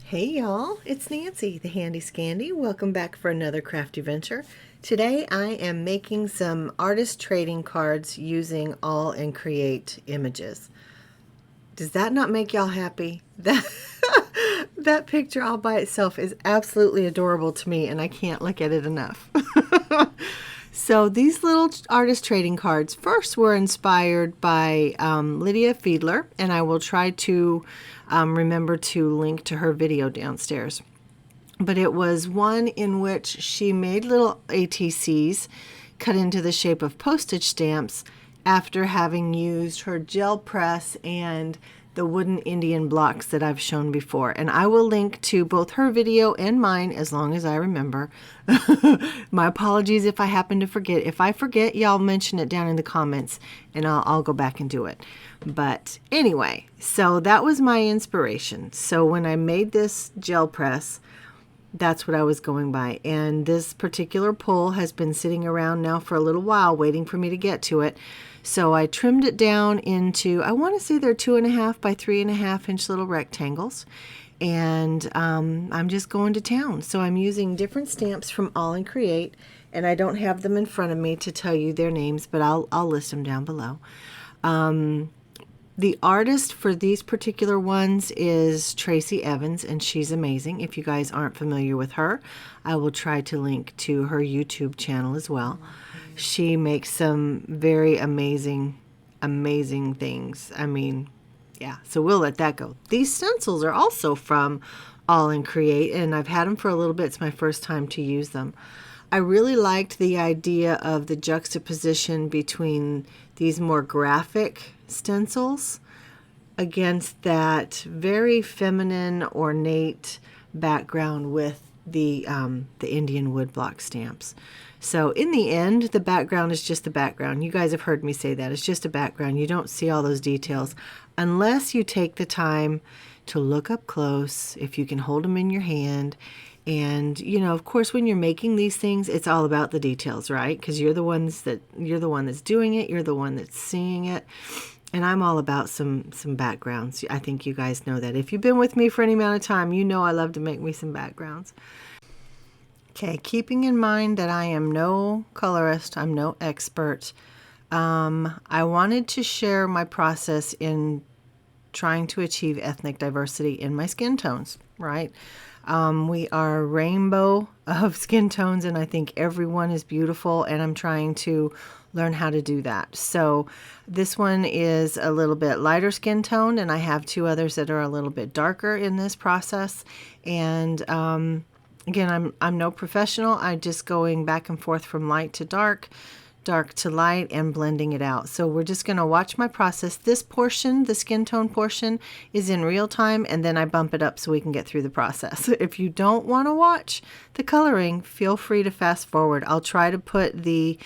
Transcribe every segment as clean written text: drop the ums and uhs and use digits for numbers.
Hey y'all, it's Nancy, the Handy Scandy. Welcome back for another crafty venture. Today I am making some artist trading cards using AALL&CREATE images. Does that not make y'all happy? That picture all by itself is absolutely adorable to me and I can't look at it enough. So these little artist trading cards first were inspired by Lydia Fiedler, and I will try to remember to link to her video downstairs. But it was one in which she made little ATCs cut into the shape of postage stamps after having used her gel press and the wooden Indian blocks that I've shown before. And I will link to both her video and mine as long as I remember. My apologies if I happen to forget. If I forget, y'all mention it down in the comments and I'll go back and do it. But anyway, so that was my inspiration. So when I made this gel press, that's what I was going by. And this particular pull has been sitting around now for a little while waiting for me to get to it. So I trimmed it down into, I want to say they're 2.5 by 3.5 inch little rectangles. And I'm just going to town. So I'm using different stamps from AALL&CREATE, and I don't have them in front of me to tell you their names, but I'll list them down below. The artist for these particular ones is Tracy Evans, and she's amazing. If you guys aren't familiar with her, I will try to link to her YouTube channel as well. She makes some very amazing things. I mean, yeah, so we'll let that go. These stencils are also from AALL&CREATE, and I've had them for a little bit. It's my first time to use them. I really liked the idea of the juxtaposition between these more graphic stencils against that very feminine, ornate background with the Indian woodblock stamps. So in the end, the background is just the background. You guys have heard me say that. It's just a background. You don't see all those details unless you take the time to look up close, if you can hold them in your hand. And, you know, of course, when you're making these things, it's all about the details, right? Because you're the one that's doing it. You're the one that's seeing it. And I'm all about some backgrounds. I think you guys know that. If you've been with me for any amount of time, you know I love to make me some backgrounds. Okay, keeping in mind that I am no colorist, I'm no expert, I wanted to share my process in trying to achieve ethnic diversity in my skin tones, right? We are a rainbow of skin tones, and I think everyone is beautiful, and I'm trying to learn how to do that. So this one is a little bit lighter skin tone, and I have two others that are a little bit darker in this process. And again, I'm no professional. I'm just going back and forth from light to dark to light, and blending it out. So we're just going to watch my process. This portion, the skin tone portion, is in real time, and then I bump it up so we can get through the process. If you don't want to watch the coloring, feel free to fast forward. I'll try to put the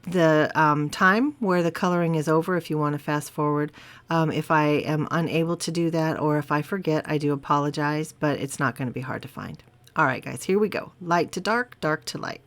time where the coloring is over if you want to fast forward. If I am unable to do that, or if I forget, I do apologize, but it's not going to be hard to find. All right, guys, here we go. Light to dark, dark to light.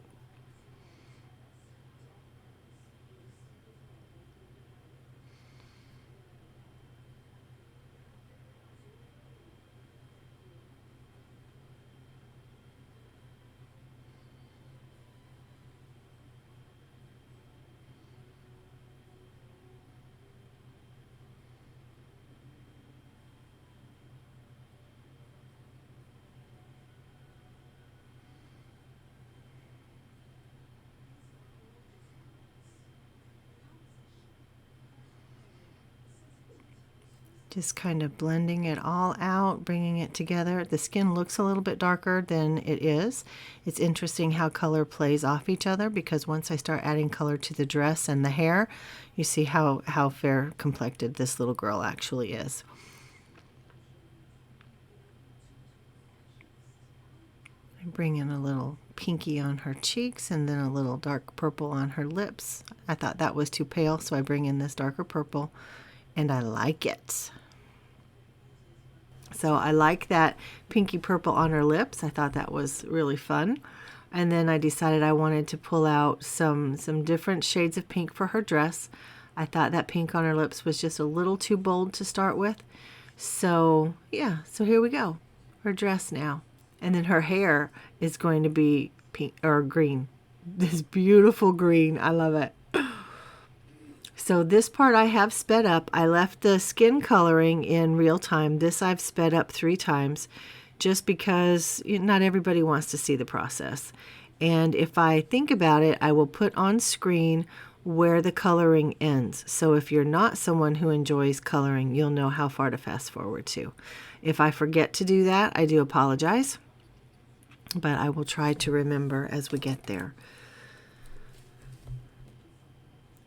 Just kind of blending it all out, bringing it together. The skin looks a little bit darker than it is. It's interesting how color plays off each other, because once I start adding color to the dress and the hair, you see how fair complected this little girl actually is. I bring in a little pinky on her cheeks and then a little dark purple on her lips. I thought that was too pale, so I bring in this darker purple, and I like it. So I like that pinky purple on her lips. I thought that was really fun. And then I decided I wanted to pull out some different shades of pink for her dress. I thought that pink on her lips was just a little too bold to start with. So yeah, so here we go. her dress now. And then her hair is going to be pink or green. This beautiful green. I love it. So this part I have sped up. I left the skin coloring in real time. This I've sped up 3 times just because not everybody wants to see the process. And if I think about it, I will put on screen where the coloring ends. So if you're not someone who enjoys coloring, you'll know how far to fast forward to. If I forget to do that, I do apologize, but I will try to remember as we get there.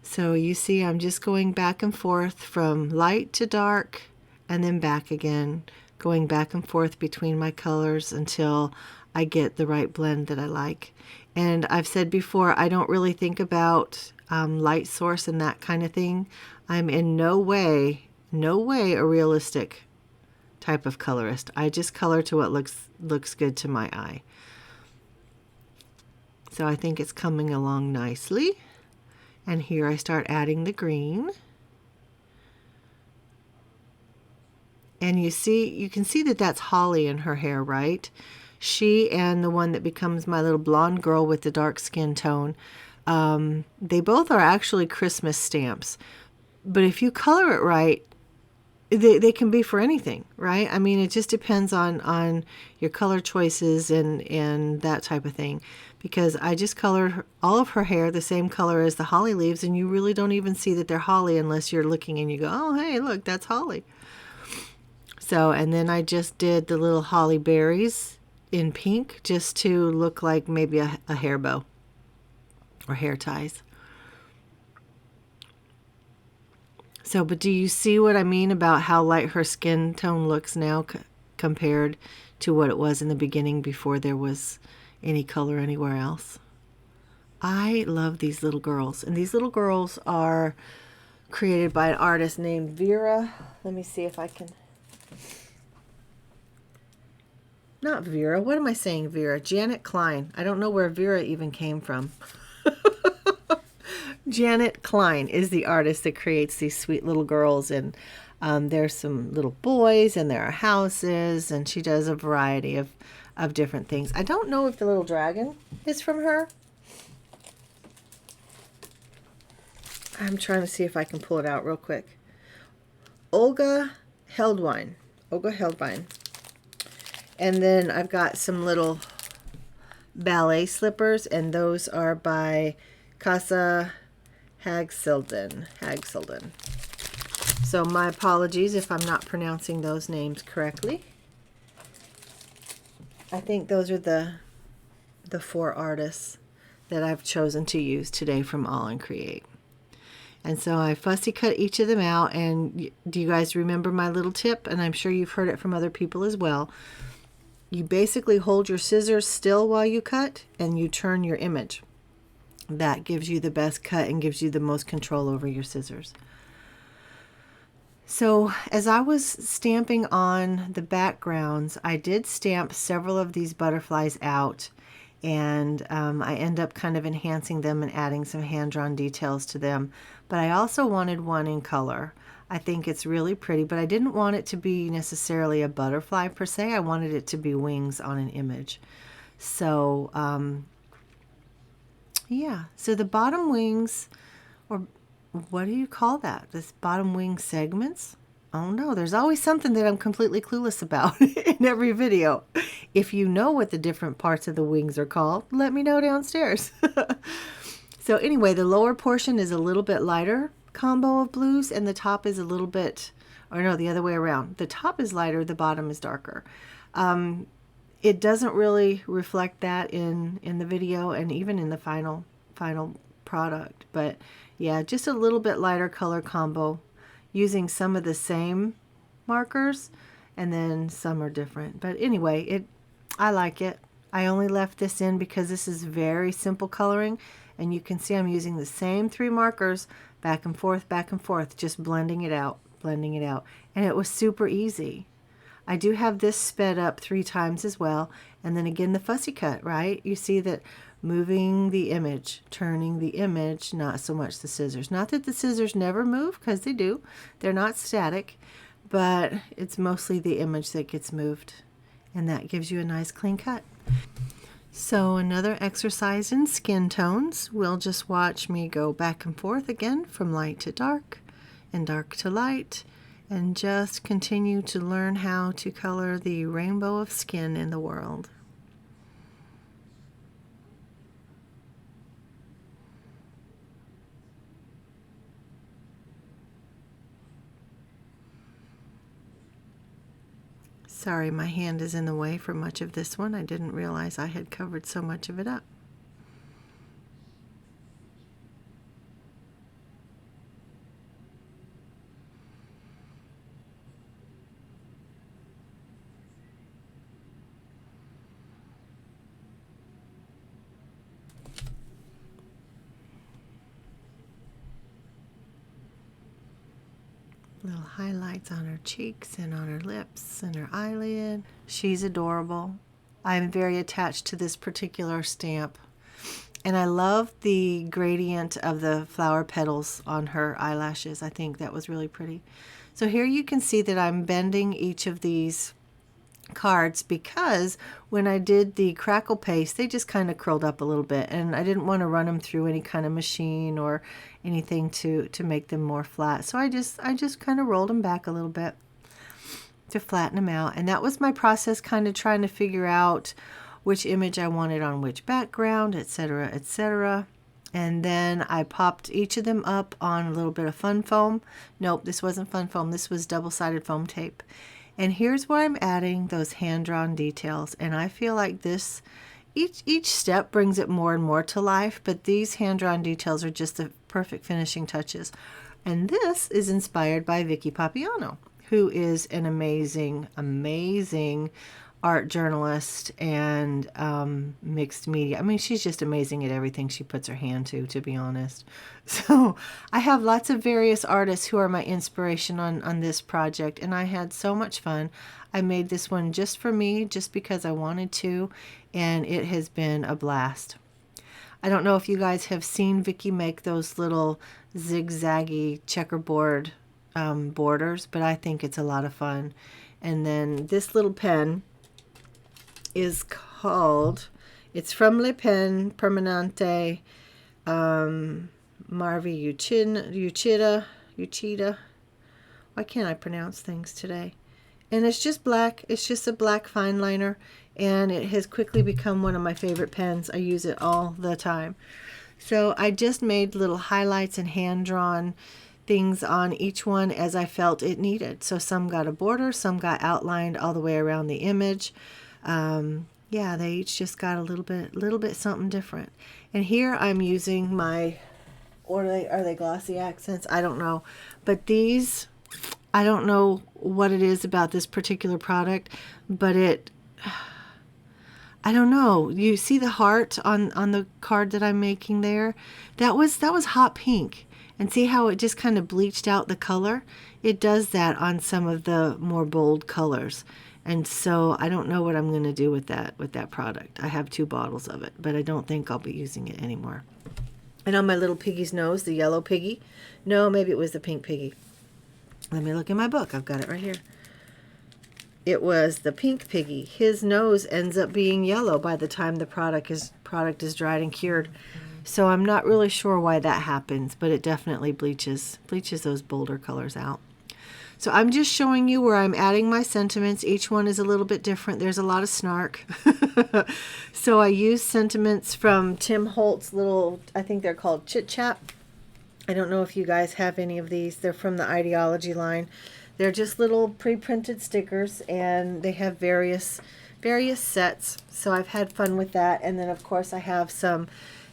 So you see I'm just going back and forth from light to dark and then back again, going back and forth between my colors until I get the right blend that I like. And I've said before, I don't really think about light source and that kind of thing. I'm in no way a realistic type of colorist. I just color to what looks good to my eye. So I think it's coming along nicely. And here I start adding the green. And you can see that that's Holly in her hair, right? She and the one that becomes my little blonde girl with the dark skin tone, they both are actually Christmas stamps. But if you color it right, they can be for anything, right? I mean, it just depends on your color choices and that type of thing. Because I just colored all of her hair the same color as the holly leaves, and you really don't even see that they're holly unless you're looking and you go, oh, hey, look, that's holly. So, and then I just did the little holly berries in pink just to look like maybe a hair bow or hair ties. So, but do you see what I mean about how light her skin tone looks now compared to what it was in the beginning before there was any color anywhere else? I love these little girls, and these little girls are created by an artist named Vera. Let me see if I can. Not Vera. What am I saying, Vera? Janet Klein. I don't know where Vera even came from. Janet Klein is the artist that creates these sweet little girls, and there's some little boys, and there are houses, and she does a variety of different things. I don't know if the little dragon is from her. I'm trying to see if I can pull it out real quick. Olga Heldwein. And then I've got some little ballet slippers, and those are by Casa Hagselden. So my apologies if I'm not pronouncing those names correctly. I think those are the 4 artists that I've chosen to use today from AALL&CREATE. And so I fussy cut each of them out. And do you guys remember my little tip? And I'm sure you've heard it from other people as well. You basically hold your scissors still while you cut, and you turn your image. That gives you the best cut and gives you the most control over your scissors. So as I was stamping on the backgrounds, I did stamp several of these butterflies out, and I end up kind of enhancing them and adding some hand-drawn details to them. But I also wanted one in color. I think it's really pretty, but I didn't want it to be necessarily a butterfly per se. I wanted it to be wings on an image. So yeah, so the bottom wings, or what do you call that? This bottom wing segments? Oh no, there's always something that I'm completely clueless about in every video. If you know what the different parts of the wings are called, let me know downstairs. So anyway, the lower portion is a little bit lighter combo of blues, and the top is a little bit, or no, the other way around. The top is lighter, the bottom is darker. It doesn't really reflect that in the video and even in the final product, but yeah, just a little bit lighter color combo using some of the same markers, and then some are different. But anyway, I like it. I only left this in because this is very simple coloring, and you can see I'm using the same 3 markers back and forth, just blending it out, and it was super easy. I do have this sped up 3 times as well, and then again the fussy cut, right? You see that moving the image, turning the image, not so much the scissors. Not that the scissors never move, because they do. They're not static, but it's mostly the image that gets moved. and that gives you a nice clean cut. So another exercise in skin tones. We'll just watch me go back and forth again from light to dark and dark to light, and just continue to learn how to color the rainbow of skin in the world. Sorry, my hand is in the way for much of this one. I didn't realize I had covered so much of it up. Little highlights on her cheeks and on her lips and her eyelid. She's adorable. I'm very attached to this particular stamp. And I love the gradient of the flower petals on her eyelashes. I think that was really pretty. So here you can see that I'm bending each of these cards because when I did the crackle paste, they just kind of curled up a little bit, and I didn't want to run them through any kind of machine or anything to make them more flat. So I just kind of rolled them back a little bit to flatten them out. And that was my process, kind of trying to figure out which image I wanted on which background, etc., etc. And then I popped each of them up on a little bit of fun foam. Nope, this wasn't fun foam. This was double-sided foam tape. And here's where I'm adding those hand-drawn details. And I feel like this, each step brings it more and more to life, but these hand-drawn details are just the perfect finishing touches. And this is inspired by Vicky Papiano, who is an amazing, amazing art journalist and mixed media. I mean, she's just amazing at everything she puts her hand to be honest. So I have lots of various artists who are my inspiration on this project, and I had so much fun. I made this one just for me, just because I wanted to, and it has been a blast. I don't know if you guys have seen Vicky make those little zigzaggy checkerboard borders, but I think it's a lot of fun. And then this little pen is called, it's from Le Pen Permanente Marvi Uchida. Why can't I pronounce things today? And it's just black. It's just a black fine liner, and it has quickly become one of my favorite pens. I use it all the time. So I just made little highlights and hand-drawn things on each one as I felt it needed. So some got a border, some got outlined all the way around the image. Yeah, they each just got a little bit something different. And here I'm using my, or are they glossy accents? I don't know. But these, I don't know what it is about this particular product, but I don't know. You see the heart on the card that I'm making there? That was hot pink. And see how it just kind of bleached out the color? It does that on some of the more bold colors. And so I don't know what I'm going to do with that product. I have 2 bottles of it, but I don't think I'll be using it anymore. And on my little piggy's nose, the yellow piggy. No, maybe it was the pink piggy. Let me look in my book. I've got it right here. It was the pink piggy. His nose ends up being yellow by the time the product is dried and cured. So I'm not really sure why that happens, but it definitely bleaches those bolder colors out. So I'm just showing you where I'm adding my sentiments. Each one is a little bit different. There's a lot of snark. So I use sentiments from Tim Holt's little, I think they're called Chit Chat. I don't know if you guys have any of these. They're from the Ideology line. They're just little pre-printed stickers, and they have various sets. So I've had fun with that. And then of course I have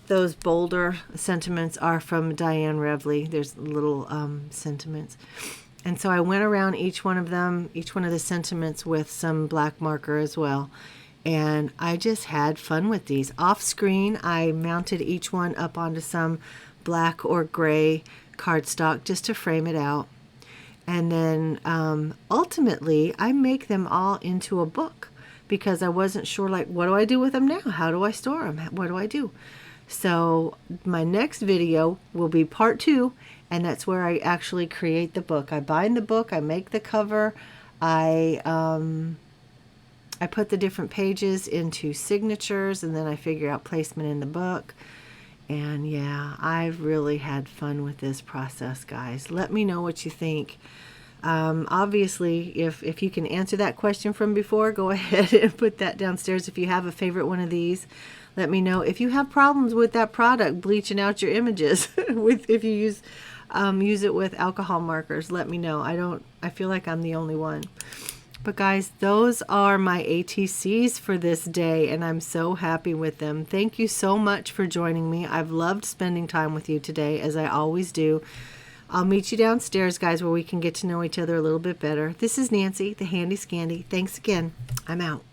those bolder sentiments are from Diane Revley. There's little sentiments. And so I went around each one of the sentiments with some black marker as well. And I just had fun with these. Off screen, I mounted each one up onto some black or gray cardstock just to frame it out. And then ultimately, I make them all into a book because I wasn't sure, like, what do I do with them now? How do I store them? What do I do? So my next video will be part 2, and that's where I actually create the book. I bind the book, I make the cover, I I put the different pages into signatures, and then I figure out placement in the book. And yeah, I've really had fun with this process, guys. Let me know what you think. Obviously, if you can answer that question from before, go ahead and put that downstairs. If you have a favorite one of these, let me know. If you have problems with that product, bleaching out your images, if you use it with alcohol markers, let me know. I feel like I'm the only one. But guys, those are my ATCs for this day, and I'm so happy with them. Thank you so much for joining me. I've loved spending time with you today, as I always do. I'll meet you downstairs, guys, where we can get to know each other a little bit better. This is Nancy, the Handy Scandy. Thanks again. I'm out.